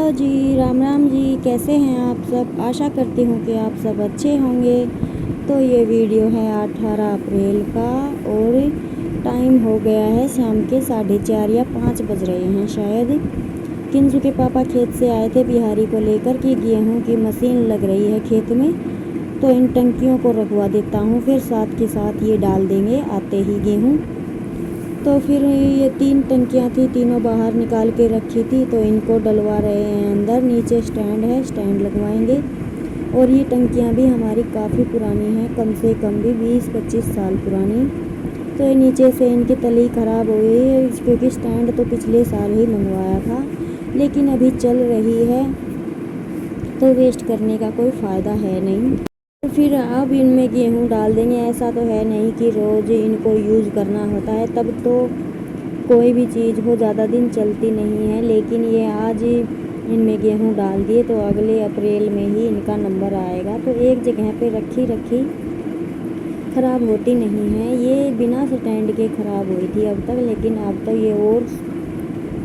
Hello जी, राम राम जी। कैसे हैं आप सब? आशा करती हूँ कि आप सब अच्छे होंगे। तो ये वीडियो है 18 अप्रैल का और टाइम हो गया है शाम के 4:30 या 5 बज रहे हैं शायद। किंजू के पापा खेत से आए थे बिहारी को लेकर कि गेहूँ की मशीन लग रही है खेत में, तो इन टंकियों को रखवा देता हूँ, फिर साथ के साथ ये डाल देंगे आते ही गेहूँ। तो फिर ये 3 टंकियाँ थी, तीनों बाहर निकाल के रखी थी, तो इनको डलवा रहे हैं अंदर। नीचे स्टैंड है, स्टैंड लगवाएंगे। और ये टंकियाँ भी हमारी काफ़ी पुरानी हैं, कम से कम भी 20-25 साल पुरानी। तो ये नीचे से इनकी तली ख़राब हो गई है, क्योंकि स्टैंड तो पिछले साल ही मंगवाया था, लेकिन अभी चल रही है तो वेस्ट करने का कोई फ़ायदा है नहीं। तो फिर अब इनमें गेहूँ डाल देंगे। ऐसा तो है नहीं कि रोज़ इनको यूज़ करना होता है, तब तो कोई भी चीज़ हो ज़्यादा दिन चलती नहीं है, लेकिन ये आज इनमें गेहूँ डाल दिए तो अगले अप्रैल में ही इनका नंबर आएगा। तो एक जगह पे रखी ख़राब होती नहीं है। ये बिना स्टैंड के ख़राब हुई थी अब तक, लेकिन अब तो ये और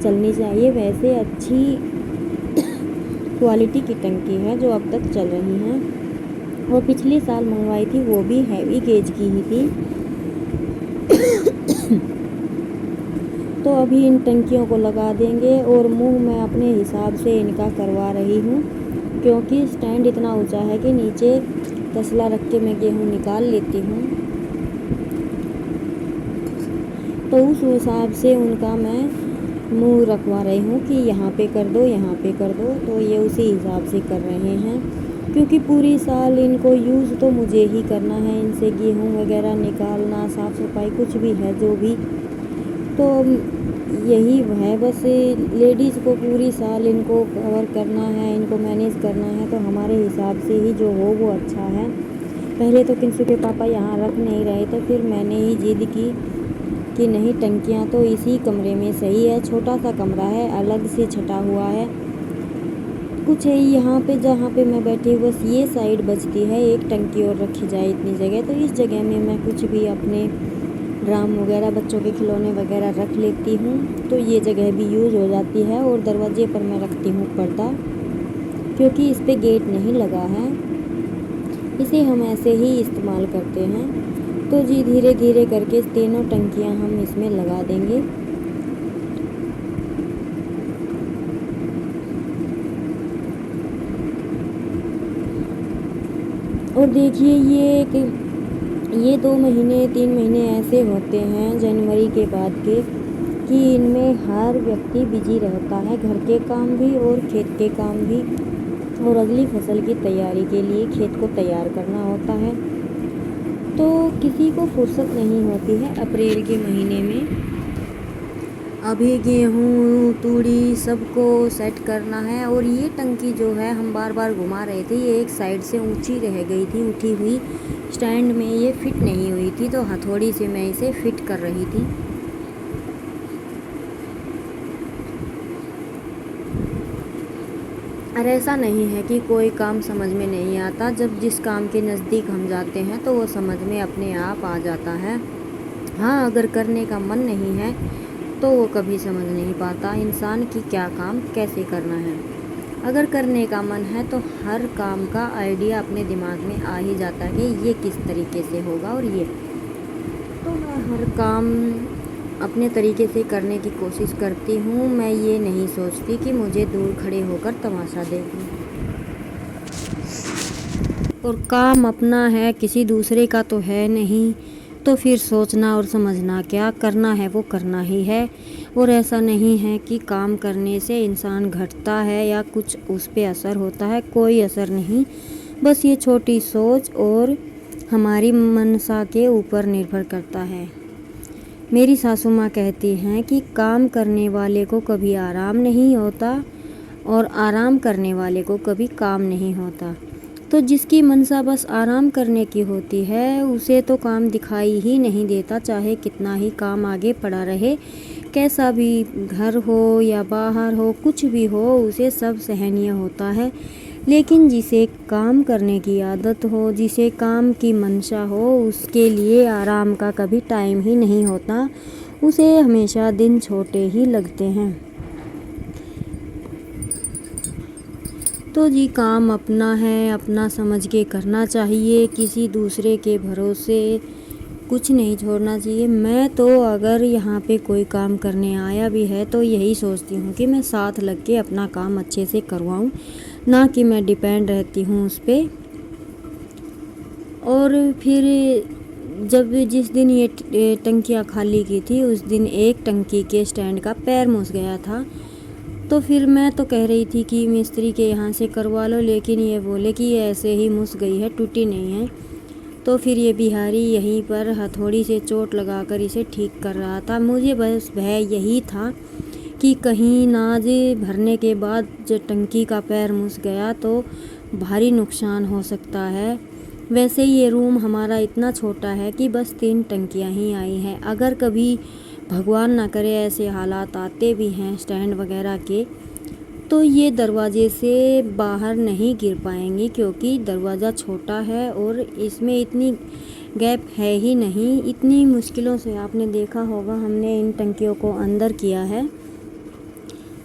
चलनी चाहिए। वैसे अच्छी क्वालिटी की टंकी है जो अब तक चल रही हैं। वो पिछले साल मंगवाई थी, वो भी हैवी गेज की ही थी। तो अभी इन टंकियों को लगा देंगे और मुंह मैं अपने हिसाब से इनका करवा रही हूँ, क्योंकि स्टैंड इतना ऊंचा है कि नीचे तसला रख के मैं गेहूँ निकाल लेती हूँ। तो उस हिसाब से उनका मैं मुंह रखवा रही हूँ कि यहाँ पे कर दो, यहाँ पे कर दो। तो ये उसी हिसाब से कर रहे हैं, क्योंकि पूरी साल इनको यूज़ तो मुझे ही करना है। इनसे गेहूँ वगैरह निकालना, साफ़ सफाई कुछ भी है जो भी, तो यही है बस। लेडीज़ को पूरी साल इनको कवर करना है, इनको मैनेज करना है, तो हमारे हिसाब से ही जो हो वो अच्छा है। पहले तो किंसू के पापा यहाँ रख नहीं रहे थे, फिर मैंने ही जिद की कि नहीं, टंकियाँ तो इसी कमरे में सही है। छोटा सा कमरा है, अलग से छटा हुआ है। कुछ है यहाँ पे जहाँ पे मैं बैठी हूँ, बस ये साइड बचती है। एक टंकी और रखी जाए इतनी जगह, तो इस जगह में मैं कुछ भी अपने ड्राम वगैरह, बच्चों के खिलौने वगैरह रख लेती हूँ, तो ये जगह भी यूज़ हो जाती है। और दरवाजे पर मैं रखती हूँ पर्दा, क्योंकि इस पर गेट नहीं लगा है, इसे हम ऐसे ही इस्तेमाल करते हैं। तो जी धीरे धीरे करके तीनों टंकियाँ हम इसमें लगा देंगे। और देखिए ये 2 महीने 3 महीने ऐसे होते हैं जनवरी के बाद के, कि इनमें हर व्यक्ति बिजी रहता है, घर के काम भी और खेत के काम भी, और अगली फसल की तैयारी के लिए खेत को तैयार करना होता है। तो किसी को फुर्सत नहीं होती है अप्रैल के महीने में। अभी गेहूँ तूड़ी सबको सेट करना है। और ये टंकी जो है हम बार बार घुमा रहे थे, ये एक साइड से ऊंची रह गई थी, उठी हुई स्टैंड में ये फिट नहीं हुई थी, तो हथौड़ी से मैं इसे फिट कर रही थी। और ऐसा नहीं है कि कोई काम समझ में नहीं आता, जब जिस काम के नज़दीक हम जाते हैं तो वो समझ में अपने आप आ जाता है। हाँ, अगर करने का मन नहीं है तो वो कभी समझ नहीं पाता इंसान कि क्या काम कैसे करना है। अगर करने का मन है तो हर काम का आइडिया अपने दिमाग में आ ही जाता है कि ये किस तरीके से होगा। और ये तो मैं हर काम अपने तरीके से करने की कोशिश करती हूँ। मैं ये नहीं सोचती कि मुझे दूर खड़े होकर तमाशा देखूँ। और काम अपना है, किसी दूसरे का तो है नहीं, तो फिर सोचना और समझना क्या, करना है वो करना ही है। और ऐसा नहीं है कि काम करने से इंसान घटता है या कुछ उस पर असर होता है, कोई असर नहीं। बस ये छोटी सोच और हमारी मनसा के ऊपर निर्भर करता है। मेरी सासू माँ कहती हैं कि काम करने वाले को कभी आराम नहीं होता और आराम करने वाले को कभी काम नहीं होता। तो जिसकी मनसा बस आराम करने की होती है, उसे तो काम दिखाई ही नहीं देता, चाहे कितना ही काम आगे पड़ा रहे, कैसा भी घर हो या बाहर हो, कुछ भी हो, उसे सब सहनीय होता है। लेकिन जिसे काम करने की आदत हो, जिसे काम की मनसा हो, उसके लिए आराम का कभी टाइम ही नहीं होता, उसे हमेशा दिन छोटे ही लगते हैं। तो जी काम अपना है, अपना समझ के करना चाहिए, किसी दूसरे के भरोसे कुछ नहीं छोड़ना चाहिए। मैं तो अगर यहाँ पे कोई काम करने आया भी है तो यही सोचती हूँ कि मैं साथ लग के अपना काम अच्छे से करवाऊँ, ना कि मैं डिपेंड रहती हूँ उस पर। और फिर जिस दिन ये टंकियाँ खाली की थी उस दिन एक टंकी के स्टैंड का पैर मुस गया था। तो फिर मैं तो कह रही थी कि मिस्त्री के यहाँ से करवा लो, लेकिन ये बोले कि ये ऐसे ही मुस गई है, टूटी नहीं है। तो फिर ये बिहारी यहीं पर हथौड़ी से चोट लगाकर इसे ठीक कर रहा था। मुझे बस भय यही था कि कहीं नाज भरने के बाद जब टंकी का पैर मुस गया तो भारी नुकसान हो सकता है। वैसे ये रूम हमारा इतना छोटा है कि बस 3 टंकियां ही आई हैं। अगर कभी भगवान ना करे ऐसे हालात आते भी हैं स्टैंड वगैरह के, तो ये दरवाजे से बाहर नहीं गिर पाएंगी, क्योंकि दरवाज़ा छोटा है और इसमें इतनी गैप है ही नहीं। इतनी मुश्किलों से आपने देखा होगा हमने इन टंकियों को अंदर किया है,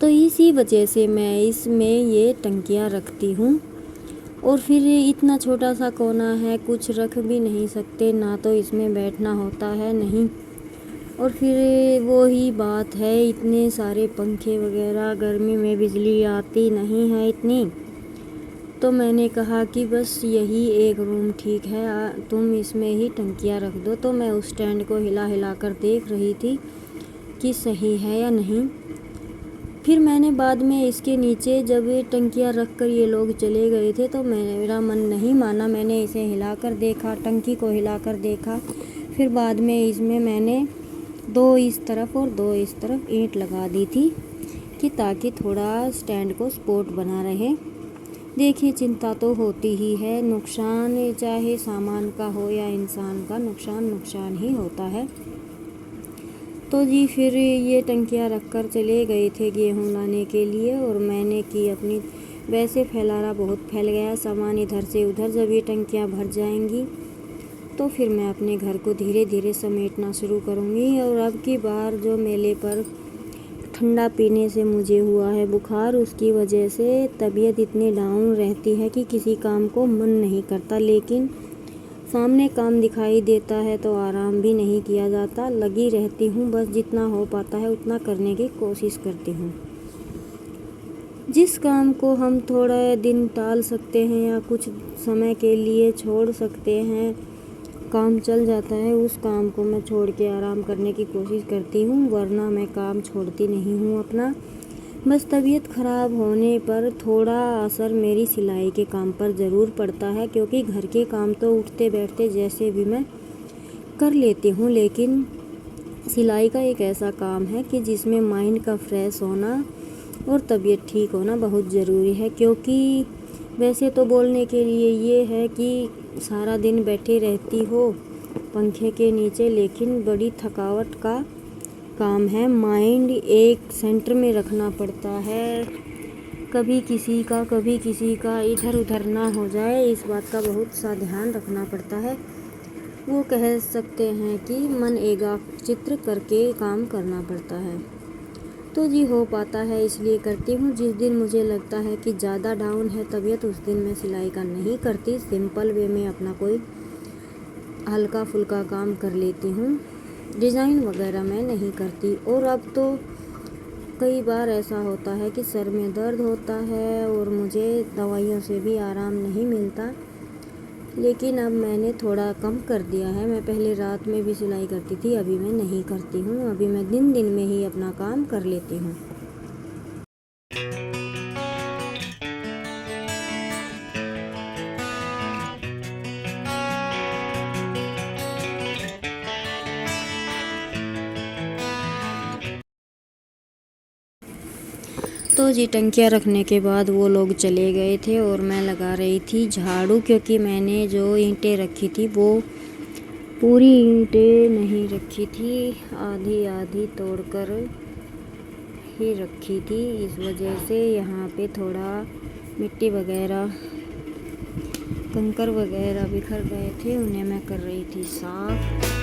तो इसी वजह से मैं इसमें ये टंकियाँ रखती हूँ। और फिर इतना छोटा सा कोना है, कुछ रख भी नहीं सकते, ना तो इसमें बैठना होता है नहीं। और फिर वो ही बात है, इतने सारे पंखे वगैरह, गर्मी में बिजली आती नहीं है इतनी। तो मैंने कहा कि बस यही एक रूम ठीक है, तुम इसमें ही टंकियाँ रख दो। तो मैं उस स्टैंड को हिला हिला कर देख रही थी कि सही है या नहीं। फिर मैंने बाद में इसके नीचे जब ये टंकियाँ रख कर ये लोग चले गए थे तो मेरा मन नहीं माना, मैंने इसे हिलाकर देखा, टंकी को हिलाकर देखा। फिर बाद में इसमें मैंने 2 इस तरफ और 2 इस तरफ ईंट लगा दी थी कि ताकि थोड़ा स्टैंड को सपोर्ट बना रहे। देखिए चिंता तो होती ही है, नुकसान चाहे सामान का हो या इंसान का, नुकसान ही होता है। तो जी फिर ये टंकियाँ रखकर चले गए थे गेहूँ लाने के लिए, और मैंने की अपनी, वैसे फैलारा बहुत फैल गया सामान इधर से उधर। जब ये टंकियाँ भर जाएंगी तो फिर मैं अपने घर को धीरे धीरे समेटना शुरू करूँगी। और अब की बार जो मेले पर ठंडा पीने से मुझे हुआ है बुखार, उसकी वजह से तबीयत इतनी डाउन रहती है कि किसी काम को मन नहीं करता, लेकिन सामने काम दिखाई देता है तो आराम भी नहीं किया जाता। लगी रहती हूँ, बस जितना हो पाता है उतना करने की कोशिश करती हूँ। जिस काम को हम थोड़ा दिन टाल सकते हैं या कुछ समय के लिए छोड़ सकते हैं, काम चल जाता है, उस काम को मैं छोड़ के आराम करने की कोशिश करती हूँ, वरना मैं काम छोड़ती नहीं हूँ अपना। बस तबीयत ख़राब होने पर थोड़ा असर मेरी सिलाई के काम पर ज़रूर पड़ता है, क्योंकि घर के काम तो उठते बैठते जैसे भी मैं कर लेती हूँ, लेकिन सिलाई का एक ऐसा काम है कि जिसमें माइंड का फ्रेश होना और तबीयत ठीक होना बहुत ज़रूरी है। क्योंकि वैसे तो बोलने के लिए ये है कि सारा दिन बैठे रहती हो पंखे के नीचे, लेकिन बड़ी थकावट का काम है। माइंड एक सेंटर में रखना पड़ता है, कभी किसी का इधर उधर ना हो जाए, इस बात का बहुत सा ध्यान रखना पड़ता है। वो कह सकते हैं कि मन एकाग्रचित्त करके काम करना पड़ता है। तो जी हो पाता है इसलिए करती हूँ। जिस दिन मुझे लगता है कि ज़्यादा डाउन है तबीयत, उस दिन मैं सिलाई का नहीं करती, सिंपल वे में अपना कोई हल्का फुल्का काम कर लेती हूँ, डिज़ाइन वगैरह मैं नहीं करती। और अब तो कई बार ऐसा होता है कि सर में दर्द होता है और मुझे दवाइयों से भी आराम नहीं मिलता, लेकिन अब मैंने थोड़ा कम कर दिया है। मैं पहले रात में भी सिलाई करती थी, अभी मैं नहीं करती हूँ, अभी मैं दिन में ही अपना काम कर लेती हूँ। तो जी टंकियाँ रखने के बाद वो लोग चले गए थे और मैं लगा रही थी झाड़ू, क्योंकि मैंने जो ईंटें रखी थी वो पूरी ईंटें नहीं रखी थी, आधी आधी तोड़कर ही रखी थी। इस वजह से यहाँ पे थोड़ा मिट्टी वगैरह, कंकर वगैरह बिखर गए थे, उन्हें मैं कर रही थी साफ।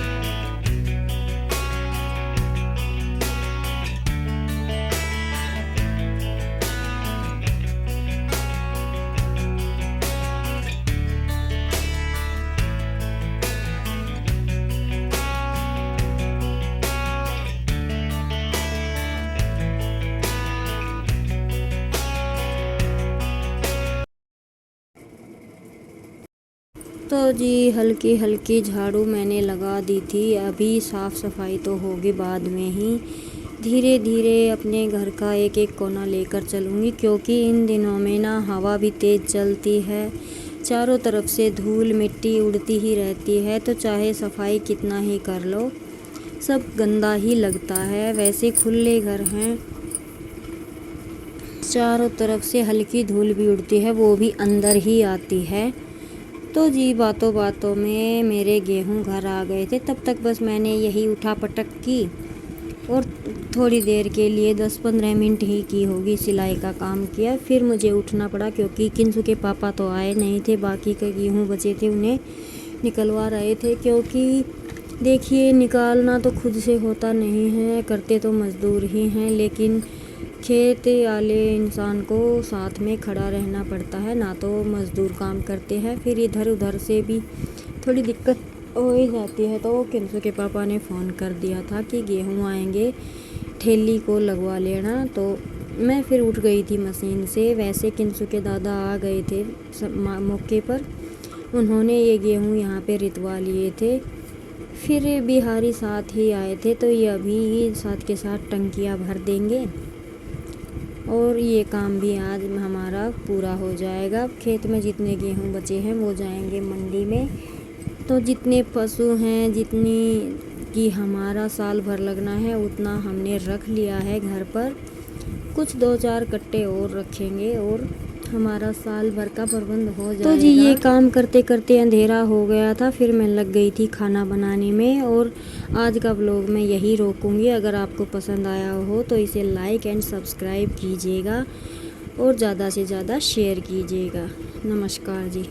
तो जी हल्की हल्की झाड़ू मैंने लगा दी थी। अभी साफ़ सफाई तो होगी बाद में ही। धीरे धीरे अपने घर का एक एक कोना लेकर चलूँगी, क्योंकि इन दिनों में ना हवा भी तेज़ चलती है, चारों तरफ से धूल मिट्टी उड़ती ही रहती है। तो चाहे सफाई कितना ही कर लो, सब गंदा ही लगता है। वैसे खुले घर हैं, चारों तरफ से हल्की धूल भी उड़ती है, वो भी अंदर ही आती है। तो जी बातों बातों में मेरे गेहूं घर आ गए थे। तब तक बस मैंने यही उठा पटक की और थोड़ी देर के लिए 10-15 मिनट ही की होगी, सिलाई का काम किया। फिर मुझे उठना पड़ा, क्योंकि किंसु के पापा तो आए नहीं थे, बाकी के गेहूं बचे थे उन्हें निकलवा रहे थे। क्योंकि देखिए निकालना तो खुद से होता नहीं है, करते तो मज़दूर ही हैं, लेकिन खेत वाले इंसान को साथ में खड़ा रहना पड़ता है, ना तो मज़दूर काम करते हैं। फिर इधर उधर से भी थोड़ी दिक्कत हो ही जाती है। तो किंसु के पापा ने फ़ोन कर दिया था कि गेहूँ आएंगे, ठेली को लगवा लेना। तो मैं फिर उठ गई थी मशीन से। वैसे किंसु के दादा आ गए थे मौके पर, उन्होंने ये गेहूँ यहाँ पे रितवा लिए थे। फिर बिहारी साथ ही आए थे, तो ये अभी साथ के साथ टंकियाँ भर देंगे और ये काम भी आज हमारा पूरा हो जाएगा। खेत में जितने गेहूँ बचे हैं वो जाएंगे मंडी में। तो जितने पशु हैं, जितनी कि हमारा साल भर लगना है, उतना हमने रख लिया है घर पर। कुछ 2-4 कट्टे और रखेंगे और हमारा साल भर का प्रबंध हो जाएगा। तो जी ये काम करते करते अंधेरा हो गया था। फिर मैं लग गई थी खाना बनाने में, और आज का व्लॉग मैं यही रोकूंगी। अगर आपको पसंद आया हो तो इसे लाइक एंड सब्सक्राइब कीजिएगा और ज़्यादा से ज़्यादा शेयर कीजिएगा। नमस्कार जी।